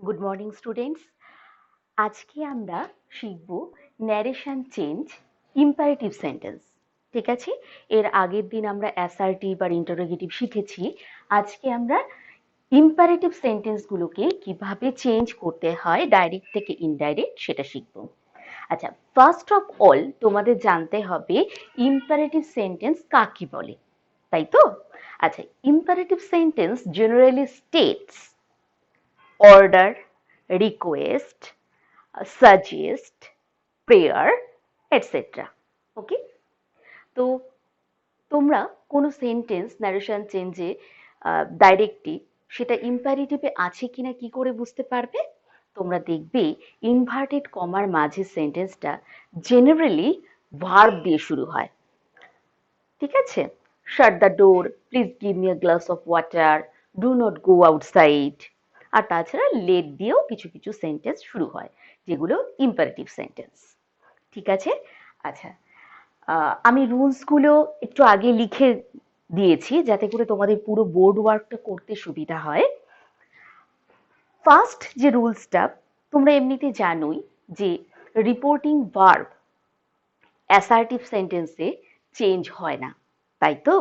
Good morning students. আজকে আমরা শিখব ন্যারেশন চেঞ্জ ইম্পারেটিভ সেন্টেন্স। ঠিক আছে, এর আগের দিন আমরা অ্যাসার্টিভ আর ইন্টারোগেটিভ শিখেছি। আজকে আমরা ইম্পারেটিভ সেন্টেন্সগুলোকে কিভাবে চেঞ্জ করতে হয় ডাইরেক্ট থেকে ইনডাইরেক্ট সেটা শিখব। আচ্ছা, ফার্স্ট অফ অল তোমাদের জানতে হবে ইম্পারেটিভ সেন্টেন্স কাকে বলে, তাই তো? আচ্ছা, imperative sentence generally states order, request, suggest, prayer, etc. ওকে, তো তোমরা কোনো সেন্টেন্স ন্যারেশন চেঞ্জে ডাইরেক্টলি সেটা ইম্পারেটিভে আছে কিনা কি করে বুঝতে পারবে? তোমরা দেখবে ইনভার্টেড কমার মাঝে সেন্টেন্সটা জেনারেলি ভার্ব দিয়ে শুরু হয়। ঠিক আছে, shut the door, please give me a glass of water, do not go outside. আর তাছাড়া লেট দিয়েও কিছু কিছু সেন্টেন্স শুরু হয় যেগুলো ইম্পারেটিভ সেন্টেন্স। ঠিক আছে, আচ্ছা, আমি রুলসগুলো একটু আগে লিখে দিয়েছি যাতে করে তোমাদের পুরো বোর্ড ওয়ার্কটা করতে সুবিধা হয়। ফার্স্ট যে রুলসটা তোমরা এমনিতে জানোই যে রিপোর্টিং ভার্ব অ্যাসার্টিভ সেন্টেন্সে চেঞ্জ হয় না, তাই তো?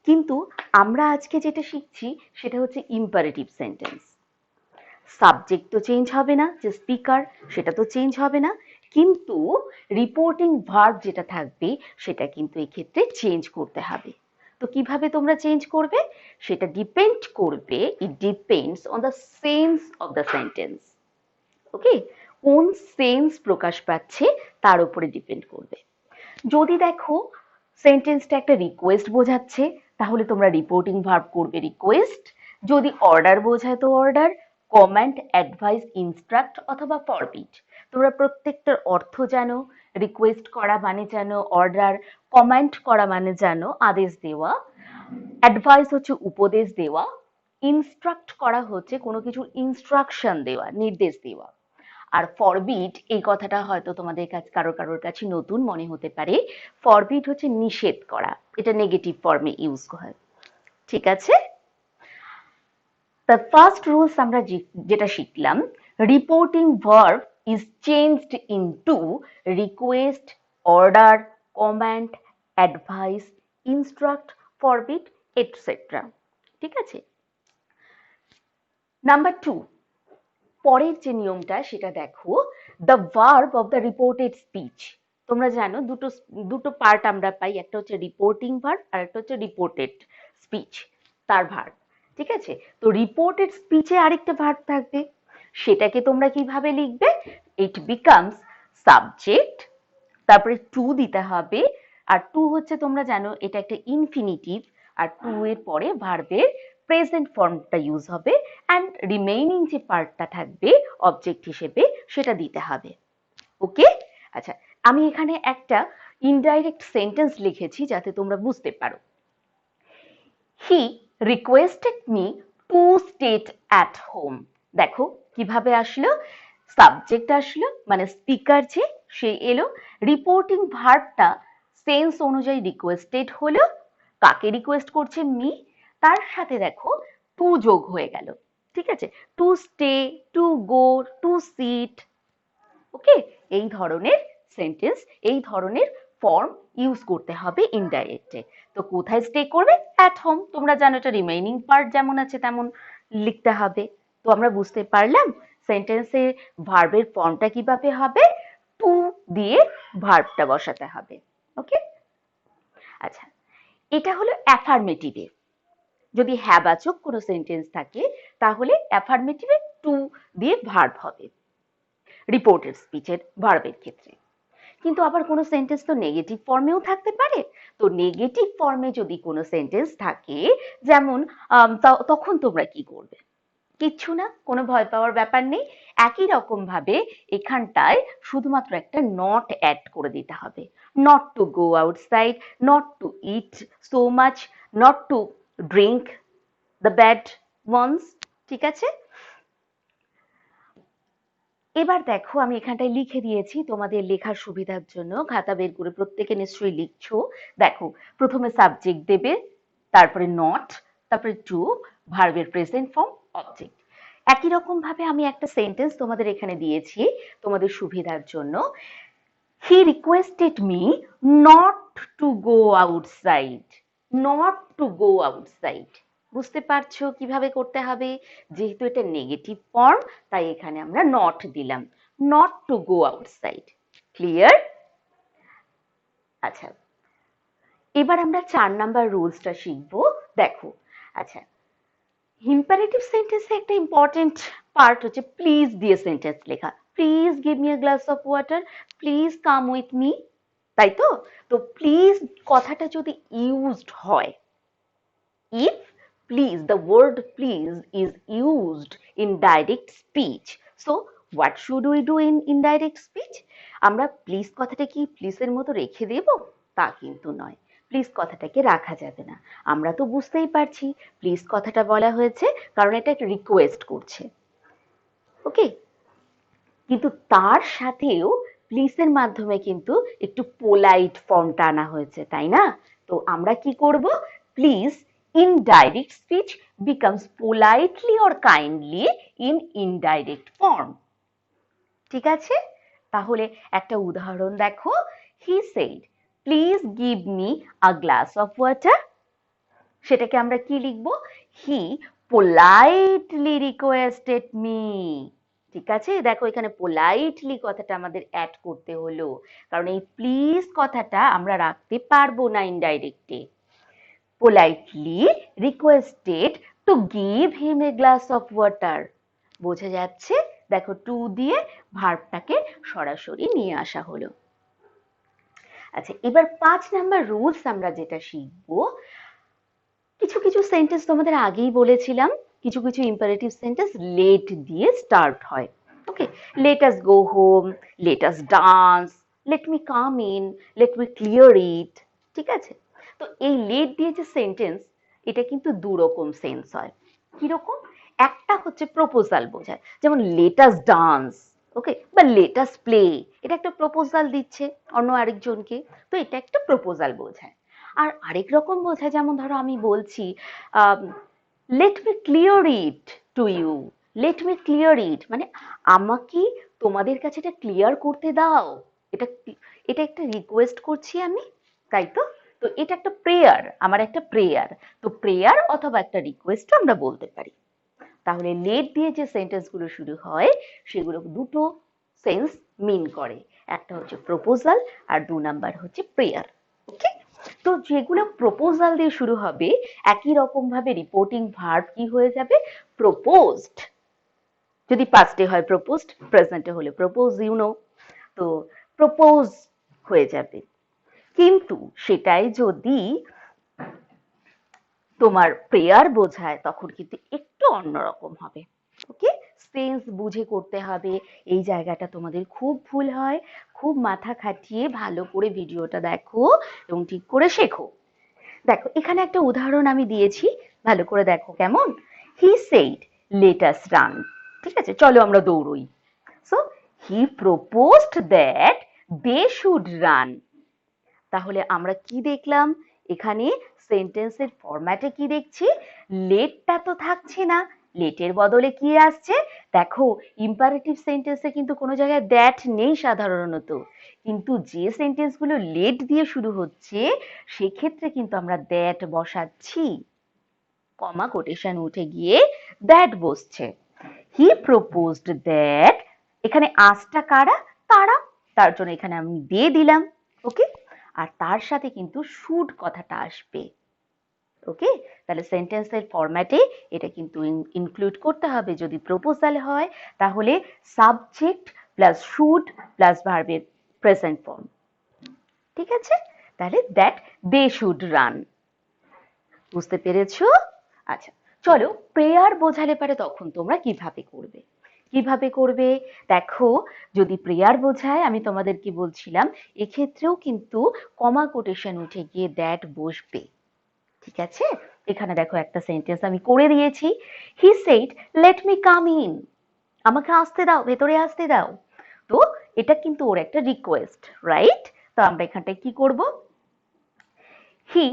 কিন্তু আমরা আজকে যেটা শিখছি সেটা হচ্ছে ইম্পারেটিভ সেন্টেন্স। সাবজেক্ট তো চেঞ্জ হবে না, যে স্পিকার সেটা তো চেঞ্জ হবে না, কিন্তু রিপোর্টিং ভার্ব যেটা থাকবে সেটা কিন্তু এক্ষেত্রে চেঞ্জ করতে হবে। তো কিভাবে তোমরা চেঞ্জ করবে সেটা ডিপেন্ড করবে, it depends on the sense of the sentence. Okay, কোন সেন্স প্রকাশ পাচ্ছে তার উপরে ডিপেন্ড করবে। যদি দেখো সেন্টেন্সটা একটা রিকোয়েস্ট বোঝাচ্ছে তাহলে তোমরা রিপোর্টিং ভার্ব করবে রিকোয়েস্ট। যদি অর্ডার বোঝায় তো অর্ডার, কমান্ড, অ্যাডভাইস, ইনস্ট্রাক্ট অথবা ফরবিড। তোমরা প্রত্যেকটার অর্থ জানো। রিকোয়েস্ট করা মানে জানো অর্ডার, কমান্ড করা মানে জানো আদেশ দেওয়া, অ্যাডভাইস হচ্ছে উপদেশ দেওয়া, ইনস্ট্রাক্ট করা হচ্ছে কোনো কিছুর ইনস্ট্রাকশন দেওয়া, নির্দেশ দেওয়া। আর ফরবিড এই কথাটা হয়তো তোমাদের কাছে কারোর কাছে নতুন মনে হতে পারে। ফরবিড হচ্ছে নিষেধ করা, এটা নেগেটিভ ফর্মে ইউজ হয়। ঠিক আছে, দ্য ফার্স্ট রুলস আমরা যেটা শিখলাম, reporting verb is changed into request, order, command, advice, instruct, forbid, etcetera. ঠিক আছে, নাম্বার 2, পরের যে নিয়মটা সেটা দেখো, the verb of the reported speech. তোমরা জানো দুটো দুটো পার্ট আমরা পাই, একটা হচ্ছে রিপোর্টিং ভার্ব আর একটা হচ্ছে রিপোর্টেড স্পিচ তার ভার্ব। ঠিক আছে, তো রিপোর্টেড স্পিচে আরেকটা ভার্ব থাকবে, সেটাকে তোমরা কিভাবে লিখবে? ইট বিকামস সাবজেক্ট, তারপরে টু দিতে হবে। আর টু হচ্ছে তোমরা জানো এটা একটা ইনফিনিটিভ, আর টু এর পরে ভার্বের প্রেজেন্ট ফর্মটা ইউজ হবে, অ্যান্ড রিমেইনিং যে পার্টটা থাকবে অবজেক্ট হিসেবে সেটা দিতে হবে। ওকে, আচ্ছা, আমি এখানে একটা ইনডাইরেক্ট সেন্টেন্স লিখেছি যাতে তোমরা বুঝতে পারো। He requested me two stayed at home. দেখো কিভাবে আসলো, সাবজেক্ট আসলো মানে স্পিকার যে সে এলো, রিপোর্টিং ভার্বটা সেন্স অনুযায়ী রিকোয়েস্টেড হলো, কাকে রিকোয়েস্ট করছে? মি, তার সাথে দেখো টু যোগ হয়ে গেল। ঠিক আছে, to stay, to go, to sit. Okay, এই ধরনের সেন্টেন্স, এই ধরনের ফর্ম ইউজ করতে হবে ইনডাইরেক্টে। তো কোথায় স্টে করবে? At home. তোমরা জানো এটা রিমেইনিং পার্ট যেমন আছে তেমন লিখতে হবে। তো আমরা বুঝতে পারলাম সেন্টেন্সে ভার্বের ফর্মটা কিভাবে হবে, টু দিয়ে ভার্বটা বসাতে হবে। ওকে, আচ্ছা, এটা হলো অ্যাফার্মেটিভে। যদি হ্যাবাচক কোনো সেন্টেন্স থাকে তাহলে অ্যাফার্মেটিভে টু দিয়ে ভার্ব হবে রিপোর্টেড স্পিচের ভার্বের ক্ষেত্রে। কিন্তু আবার কোনো সেন্টেন্স তো নেগেটিভ ফর্মেও থাকতে পারে। তো নেগেটিভ ফর্মে যদি কোনো সেন্টেন্স থাকে, যেমন তখন তোমরা কি করবে? কিচ্ছু না, কোনো ভয় পাওয়ার ব্যাপার নেই। একই রকম ভাবে এখানটায় শুধুমাত্র একটা নট অ্যাড করে দিতে হবে। Not to go outside, not to eat so much, not to drink the bad ones. ঠিক আছে, এবার দেখো আমি এখানটায় লিখে দিয়েছি তোমাদের লেখার সুবিধার জন্য, খাতা বের করে প্রত্যেকে নিশ্চয়ই লিখছো। দেখো, প্রথমে সাবজেক্ট দেবে, তারপরে নট, তারপরে টু, ভার্বের প্রেজেন্ট ফর্ম, অবজেক্ট। একই রকম ভাবে আমি একটা সেন্টেন্স তোমাদের এখানে দিয়েছি তোমাদের সুবিধার জন্য। He requested me not to go outside. Not to go outside. বুঝতে পারছো কিভাবে করতে হবে? যেহেতু এটা নেগেটিভ ফর্ম তাই এখানে আমরা নট দিলাম। Not to go outside. Clear? আচ্ছা, এবার আমরা 4 নাম্বার রুলসটা শিখবো। দেখো, আচ্ছা, ইম্পারেটিভ সেন্টেন্সে একটা ইম্পর্টেন্ট পার্ট হচ্ছে প্লিজ দিয়ে সেন্টেন্স লেখা। Please give me a glass of water, please come with me, তাই তো? তো প্লিজ কথাটা যদি ইউজড হয়, if please, the word please is used in direct speech, so what should we do in indirect speech? আমরা please কথাটা কি প্লিজের মতো রেখে দেব? তা কিন্তু নয়। প্লিজ কথাটাকে রাখা যাবে না। আমরা তো বুঝতেই পারছি প্লিজ কথাটা বলা হয়েছে কারণ এটা একটা রিকোয়েস্ট করছে, ওকে? কিন্তু তার সাথেও প্লিজের মাধ্যমে কিন্তু একটু পোলাইট ফর্মটা আনা হয়েছে, তাই না? তো আমরা কি করব? Please in direct speech becomes politely or kindly in indirect form. ঠিক আছে? তাহলে একটা উদাহরণ দেখো। He said, please give me a glass of water. সেটাকে আমরা কি লিখব? He politely requested me. ঠিক আছে? দেখো এখানে পোলাইটলি কথাটা আমাদের অ্যাড করতে হলো, কারণ এই প্লিজ কথাটা আমরা রাখতে পারবো না ইনডাইরেক্টে। Politely requested to give him a glass of water. বোঝা যাচ্ছে? দেখো টু দিয়ে ভার্বটাকে সরাসরি নিয়ে আসা হলো। আচ্ছা, এবার 5 নাম্বার রুলস আমরা যেটা শিখবো, কিছু কিছু সেন্টেন্স তোমাদের আগেই বলেছিলাম, কিছু কিছু ইম্পারেটিভ সেন্টেন্স লেট দিয়ে স্টার্ট হয়। Okay, let us go home, let us dance, let me come in, let me clear it. ঠিক আছে? তো এই লেট দিয়ে যে সেন্টেন্স, এটা কিন্তু দু রকম সেন্স হয়। কিরকম? একটা হচ্ছে প্রপোজাল বোঝায়, যেমন লেট আস ডান্স, ওকে, বা লেট আস প্লে। এটা একটা প্রপোজাল দিচ্ছে অন্য আরেকজনকে, তো এটা একটা প্রপোজাল বোঝায়। আর আরেক রকম বোঝায়, যেমন ধরো আমি বলছি let me clear it to you, let me clear it মানে আমাকে তোমাদের কাছে এটা ক্লিয়ার করতে দাও, এটা এটা একটা রিকোয়েস্ট করছি আমি, তাই তো? তো এটা একটা প্রেয়ার, আমার একটা প্রেয়ার, তো প্রেয়ার অথবা একটা রিকোয়েস্টও আমরা বলতে পারি। তাহলে লেট দিয়ে যে সেন্টেন্সগুলো শুরু হয় সেগুলো দুটো সেন্স মিন করে, একটা হচ্ছে প্রপোজাল আর 2 নাম্বার হচ্ছে প্রেয়ার। ওকে, তো যেগুলো প্রপোজাল দিয়ে শুরু হবে একই রকম ভাবে রিপোর্টিং ভার্ব কি হয়ে যাবে? প্রপোজড। যদি পাস্টে হয় প্রপোজড, প্রেজেন্টে হলে প্রপোজ, ইউ নো, তো প্রপোজ হয়ে যাবে। কিন্তু সেটাই যদি তোমার প্রেয়ার বোঝায় তখন কিন্তু একটু অন্যরকম হবে। ওকে, সেন্স বুঝে করতে হবে। এই জায়গাটা তোমাদের খুব ভুল হয়, খুব মাথা খাটিয়ে ভালো করে ভিডিওটা দেখো এবং ঠিক করে শেখো। দেখো এখানে একটা উদাহরণ আমি দিয়েছি, ভালো করে দেখো কেমন। He said let us run, ঠিক আছে, চলো আমরা দৌড়ই। So he proposed that they should run. তাহলে আমরা কি দেখলাম এখানে? সেন্টেন্সের ফরম্যাটে কি দেখছি? লেটটা তো থাকছে না, লেটের বদলে কি আসছে? দেখো ইম্পারেটিভ সেন্টেন্সে কিন্তু কোনো জায়গায় দ্যাট নেই সাধারণত, কিন্তু যে সেন্টেন্সগুলো লেট দিয়ে শুরু হচ্ছে সেক্ষেত্রে কিন্তু আমরা দ্যাট বসাচ্ছি, কমা কোটেশন উঠে গিয়ে দ্যাট বসছে। হি প্রপোজড দ্যাট, এখানে আসটা কারা? তারা, তার জন্য এখানে আমি দিয়ে দিলাম। ওকে, আর তার সাথে কিন্তু শুড কথাটা আসবে। ওকে, তাহলে সেন্টেন্সের ফরম্যাটে এটা কিন্তু ইনক্লুড করতে হবে। যদি প্রপোজাল হয় তাহলে সাবজেক্ট প্লাস শুড প্লাস ভার্বের প্রেজেন্ট ফর্ম। ঠিক আছে? তাহলে দ্যাট দে শুড রান। বুঝতে পেরেছো? আচ্ছা, চলো প্রেয়ার বোঝালে পারে তখন তোমরা কিভাবে করবে। কিভাবে করবে দেখো, যদি প্রেয়ার বোঝায় আমি তোমাদের কি বলছিলাম, এক্ষেত্রেও কিন্তু কমা কোটেশন উঠে গিয়ে দ্যাট বসবে। ঠিক আছে? এখানে দেখো একটা সেন্টেন্স আমি করে দিয়েছি। He said let me come in, আমাকে আসতে দাও, ভেতরে আসতে দাও। তো এটা কিন্তু ওর একটা রিকোয়েস্ট, রাইট? তো আমরা এখানটায় কি করব? He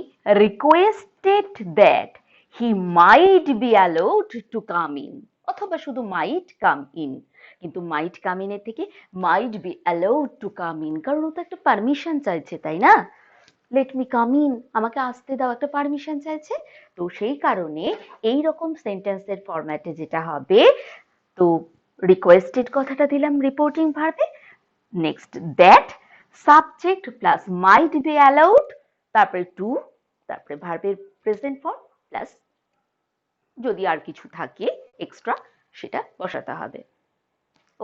requested that he might be allowed to come in, অথবা শুধু মাইট কাম ইন, কিন্তু মাইট কাম ইনের থেকে might be allowed to come in, কারণ ও তো একটা পারমিশন চাইছে, তাই না? লেট মি কাম ইন, আমাকে আসতে দাও, একটা পারমিশন চাইছে। তো সেই কারণে এই রকম সেন্টেন্সের ফরম্যাটে যেটা হবে, তো রিকোয়েস্টেড কথাটা দিলাম রিপোর্টিং ভার্বে, next that subject plus might be allowed, তারপরে টু, তারপরে ভার্বের প্রেজেন্ট ফর্ম প্লাস যদি আর কিছু থাকে এক্সট্রা সেটা বসাতে হবে।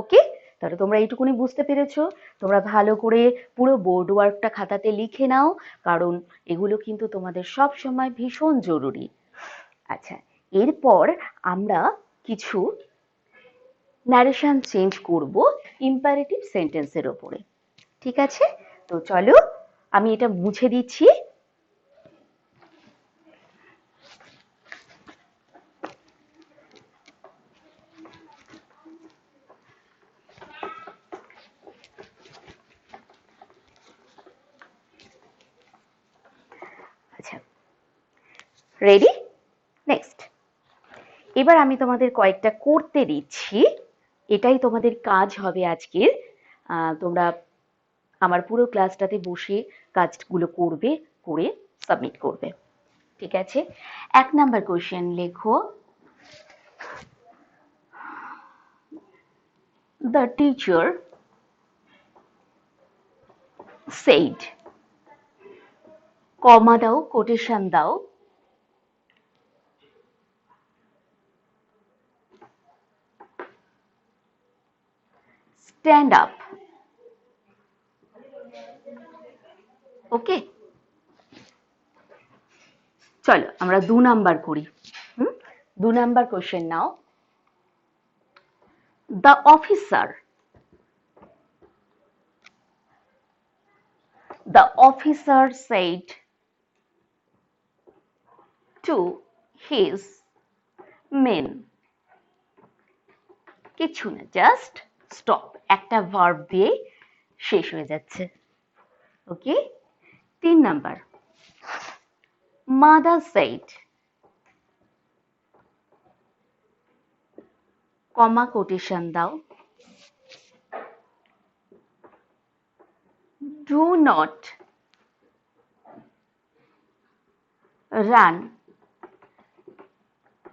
ওকে, তাহলে তোমরা এইটুকুনি বুঝতে পেরেছো। তোমরা ভালো করে পুরো বোর্ড ওয়ার্কটা খাতাতে লিখে নাও, কারণ এগুলো কিন্তু তোমাদের সব সময় ভীষণ জরুরি। আচ্ছা, এরপর আমরা কিছু ন্যারেশন চেঞ্জ করব ইম্পারেটিভ সেন্টেন্সের ওপরে। ঠিক আছে, তো চলো আমি এটা মুছে দিচ্ছি। আচ্ছা, রেডি? নেক্সট, এবার আমি তোমাদের কয়েকটা করতে দিচ্ছি, এটাই তোমাদের কাজ হবে আজকের। তোমরা আমার পুরো ক্লাসটাতে বসে কাজগুলো করবে, করে সাবমিট করবে। ঠিক আছে, 1 নাম্বার কোশ্চেন লেখো, দ্য টিচার said, কমা দাও, কোটেশন দাও, stand up. ওকে, চলো আমরা 2 নাম্বার করি। 2 number question now, the officer said to his men, কিছু না, জাস্ট স্টপ, একটা ভার্ব দিয়ে শেষ হয়ে যাচ্ছে। ওকে, 3 নাম্বার, mother said, কমা কোটেশন দাও, do not run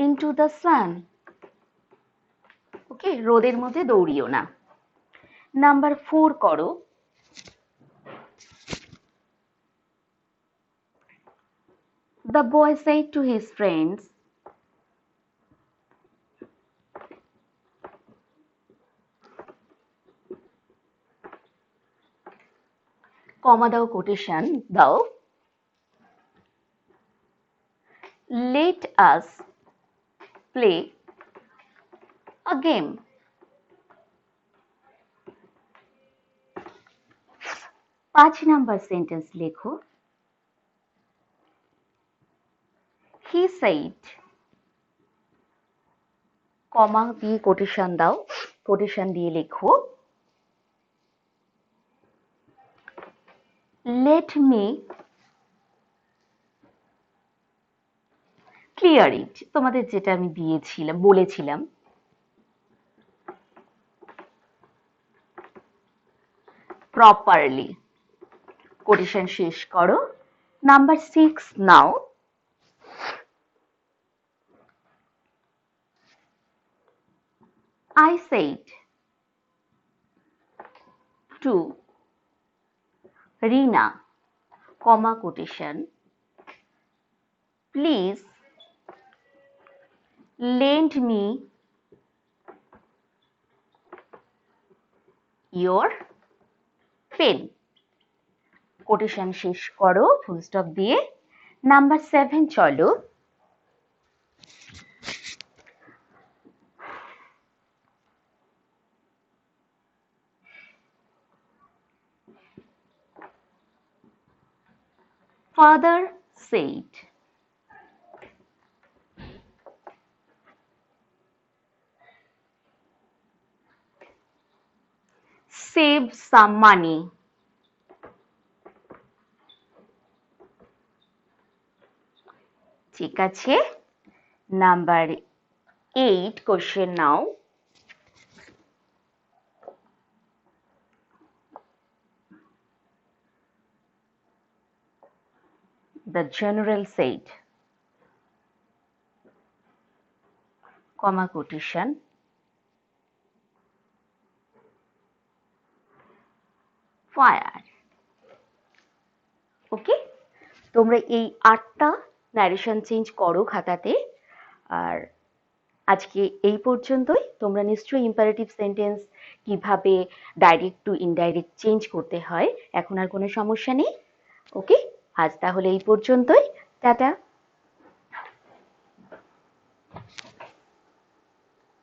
into the sun. ওকে, রোদের মধ্যে দৌড়িও না। নাম্বার 4 করো, the boy said to his friends, কমা দাও, কোটেশন দাও, let us play a game. 5 number sentence লেখো, he said, কমা দিয়ে কোটেশন দাও, কোটেশন দিয়ে লেখো, let me clear it, তোমাদের যেটা আমি দিয়েছিলাম, বলেছিলাম। properly, কোটেশন শেষ করো। Number 6 now, I said to Rina, comma quotation, please lend me your pen. Quotation শেষ করো ফুল স্টপ দিয়ে। নাম্বার 7 চলো, father said, save some money. ঠিক আছে, number 8 question now. The general said, comma quotation, fire. ওকে, তোমরা এই 8টা narration change করো খাতাতে। আর আজকে এই পর্যন্তই। তোমরা নিশ্চয়ই ইম্পারেটিভ সেন্টেন্স কিভাবে ডাইরেক্ট টু ইনডাইরেক্ট চেঞ্জ করতে হয় এখন আর কোনো সমস্যা নেই। ওকে, আজ তাহলে এই পর্যন্তই। টাটা।